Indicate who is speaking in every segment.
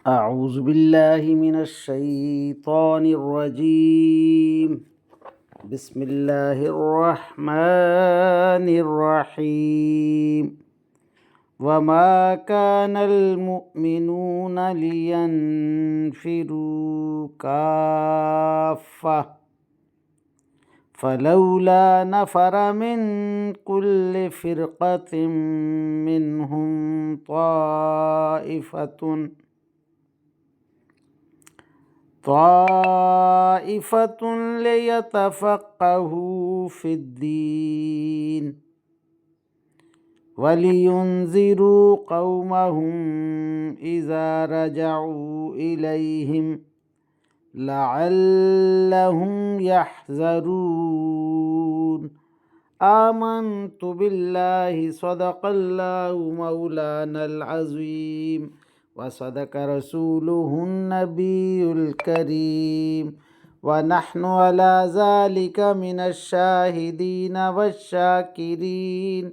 Speaker 1: أعوذ بالله من الشيطان الرجيم. بسم الله الرحمن الرحيم. وما كان المؤمنون لينفروا كافة فلولا نفر من كل فرقة منهم طائفة ليتفقهوا في الدين ولينذروا قومهم إذا رجعوا إليهم لعلهم يحذرون. آمنت بالله صدق الله مولانا العظيم وصدق رسوله النبي الكريم ونحن على ذلك من الشاهدين والشاكرين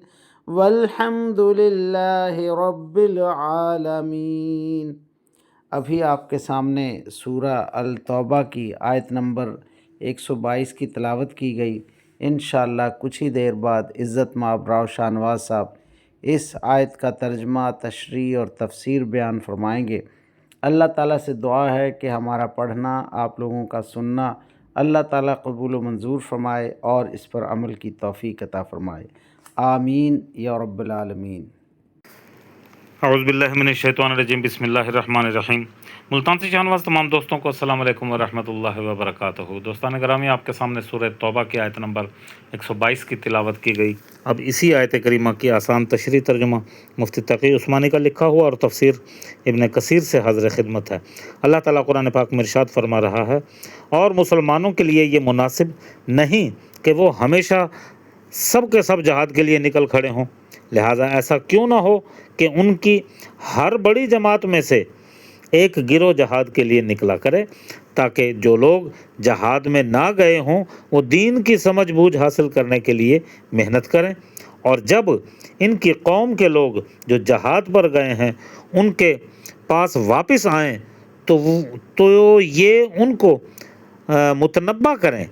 Speaker 1: والحمد لله رب العالمین۔ ابھی آپ کے سامنے سورہ التوبہ کی آیت نمبر 122 کی تلاوت کی گئی۔ انشاءاللہ کچھ ہی دیر بعد عزت مآب راؤ شاہنواز صاحب اس آیت کا ترجمہ، تشریح اور تفسیر بیان فرمائیں گے۔ اللہ تعالیٰ سے دعا ہے کہ ہمارا پڑھنا، آپ لوگوں کا سننا اللہ تعالیٰ قبول و منظور فرمائے اور اس پر عمل کی توفیق عطا فرمائے، آمین یا رب العالمین۔
Speaker 2: اعوذ باللہ من الشیطان الرجیم، بسم اللہ الرحمن الرحیم۔ ملتان سے شاہنواز تمام دوستوں کو السلام علیکم ورحمۃ اللہ وبرکاتہ۔ دوستان گرامی، آپ کے سامنے سورہ توبہ کی آیت نمبر 122 کی تلاوت کی گئی۔ اب اسی آیت کریمہ کی آسان تشریح ترجمہ مفتی تقی عثمانی کا لکھا ہوا اور تفسیر ابن کثیر سے حاضر خدمت ہے۔ اللہ تعالیٰ قرآن پاک میں ارشاد فرما رہا ہے، اور مسلمانوں کے لیے یہ مناسب نہیں کہ وہ ہمیشہ سب کے سب جہاد کے لیے نکل کھڑے ہوں، لہٰذا ایسا کیوں نہ ہو کہ ان کی ہر بڑی جماعت میں سے ایک گروہ جہاد کے لیے نکلا کرے، تاکہ جو لوگ جہاد میں نہ گئے ہوں وہ دین کی سمجھ بوجھ حاصل کرنے کے لیے محنت کریں، اور جب ان کی قوم کے لوگ جو جہاد پر گئے ہیں ان کے پاس واپس آئیں تو یہ ان کو متنبہ کریں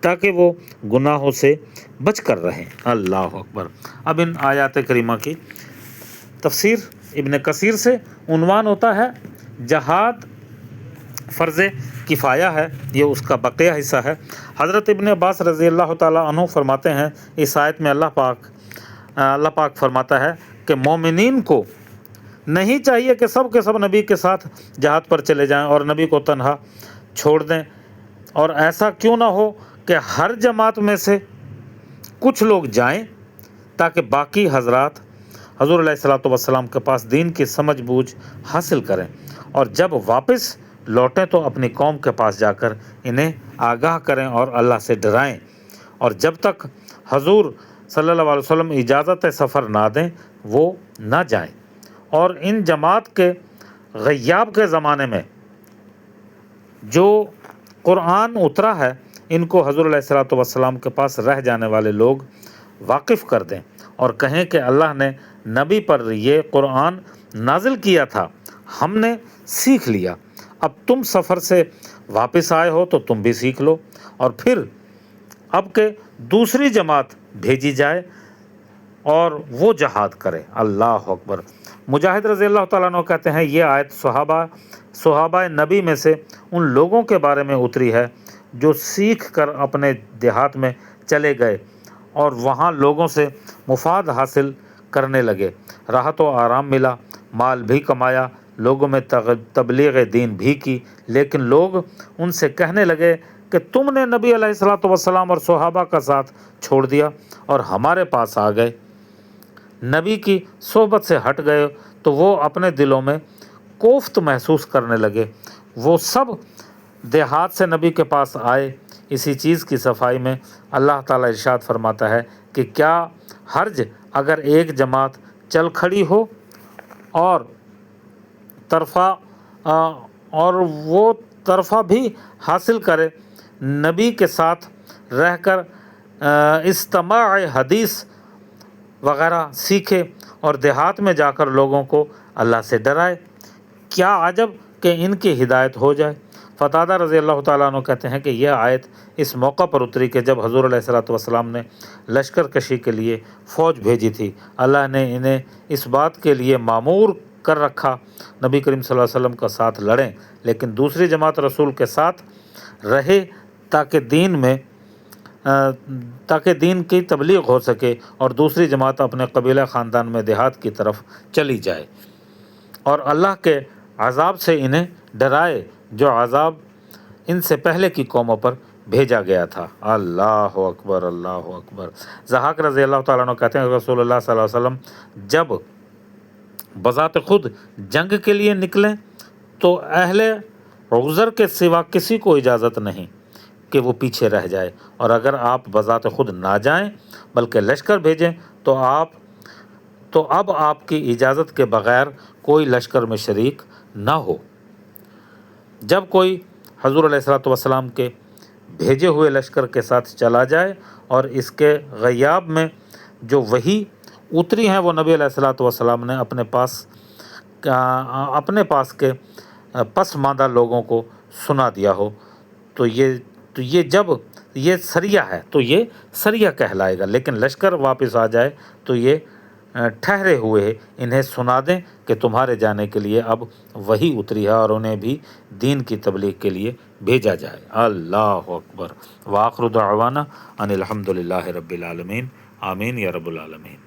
Speaker 2: تاکہ وہ گناہوں سے بچ کر رہیں۔ اللہ اکبر۔ اب ان آیات کریمہ کی تفسیر ابن کثیر سے عنوان ہوتا ہے جہاد فرض کفایہ ہے، یہ اس کا بقیہ حصہ ہے۔ حضرت ابن عباس رضی اللہ تعالیٰ عنہ فرماتے ہیں، اس آیت میں اللہ پاک فرماتا ہے کہ مومنین کو نہیں چاہیے کہ سب کے سب نبی کے ساتھ جہاد پر چلے جائیں اور نبی کو تنہا چھوڑ دیں، اور ایسا کیوں نہ ہو کہ ہر جماعت میں سے کچھ لوگ جائیں تاکہ باقی حضرات حضور علیہ الصلوۃ والسلام کے پاس دین کی سمجھ بوجھ حاصل کریں، اور جب واپس لوٹیں تو اپنی قوم کے پاس جا کر انہیں آگاہ کریں اور اللہ سے ڈرائیں، اور جب تک حضور صلی اللہ علیہ وسلم اجازت سفر نہ دیں وہ نہ جائیں۔ اور ان جماعت کے غیاب کے زمانے میں جو قرآن اترا ہے ان کو حضور علیہ الصلوۃ والسلام کے پاس رہ جانے والے لوگ واقف کر دیں اور کہیں کہ اللہ نے نبی پر یہ قرآن نازل کیا تھا، ہم نے سیکھ لیا، اب تم سفر سے واپس آئے ہو تو تم بھی سیکھ لو، اور پھر اب کہ دوسری جماعت بھیجی جائے اور وہ جہاد کرے۔ اللہ اکبر۔ مجاہد رضی اللہ تعالیٰ عنہ کہتے ہیں، یہ آیت صحابہ نبی میں سے ان لوگوں کے بارے میں اتری ہے جو سیکھ کر اپنے دیہات میں چلے گئے اور وہاں لوگوں سے مفاد حاصل کرنے لگے، راحت و آرام ملا، مال بھی کمایا، لوگوں میں تبلیغ دین بھی کی، لیکن لوگ ان سے کہنے لگے کہ تم نے نبی علیہ الصلوۃ والسلام اور صحابہ کا ساتھ چھوڑ دیا اور ہمارے پاس آ گئے، نبی کی صحبت سے ہٹ گئے، تو وہ اپنے دلوں میں کوفت محسوس کرنے لگے۔ وہ سب دیہات سے نبی کے پاس آئے۔ اسی چیز کی صفائی میں اللہ تعالیٰ ارشاد فرماتا ہے کہ کیا حرج اگر ایک جماعت چل کھڑی ہو اور وہ طرفہ بھی حاصل کرے، نبی کے ساتھ رہ کر استماع حدیث وغیرہ سیکھے اور دیہات میں جا کر لوگوں کو اللہ سے ڈرائے۔ کیا عجب کہ ان کی ہدایت ہو جائے۔ قتادہ رضی اللہ تعالیٰ عنہ کہتے ہیں کہ یہ آیت اس موقع پر اتری کہ جب حضور علیہ الصلوۃ والسلام نے لشکر کشی کے لیے فوج بھیجی تھی۔ اللہ نے انہیں اس بات کے لیے مامور کر رکھا نبی کریم صلی اللہ علیہ وسلم کا ساتھ لڑیں، لیکن دوسری جماعت رسول کے ساتھ رہے تاکہ دین کی تبلیغ ہو سکے، اور دوسری جماعت اپنے قبیلہ خاندان میں دیہات کی طرف چلی جائے، اور اللہ کے عذاب سے انہیں ڈرائے جو عذاب ان سے پہلے کی قوموں پر بھیجا گیا تھا۔ اللہ اکبر، اللہ اکبر۔ ضحاک رضی اللہ تعالیٰ عنہ کہتے ہیں کہ رسول اللہ صلی اللہ علیہ وسلم جب بذات خود جنگ کے لیے نکلیں تو اہل عذر کے سوا کسی کو اجازت نہیں کہ وہ پیچھے رہ جائے، اور اگر آپ بذات خود نہ جائیں بلکہ لشکر بھیجیں تو اب آپ کی اجازت کے بغیر کوئی لشکر میں شریک نہ ہو۔ جب کوئی حضور علیہ الصلوۃ والسلام کے بھیجے ہوئے لشکر کے ساتھ چلا جائے اور اس کے غیاب میں جو وحی اتری ہیں وہ نبی علیہ الصلوۃ والسلام نے اپنے پاس کے پسماندہ لوگوں کو سنا دیا ہو تو یہ سریہ ہے تو یہ سریہ کہلائے گا، لیکن لشکر واپس آ جائے تو یہ ٹھہرے ہوئے انہیں سنا دیں کہ تمہارے جانے کے لیے اب وحی اتری ہے، اور انہیں بھی دین کی تبلیغ کے لیے بھیجا جائے۔ اللہ اکبر۔ وآخر دعوانا ان الحمد للہ رب العالمین۔ آمین یا رب العالمین۔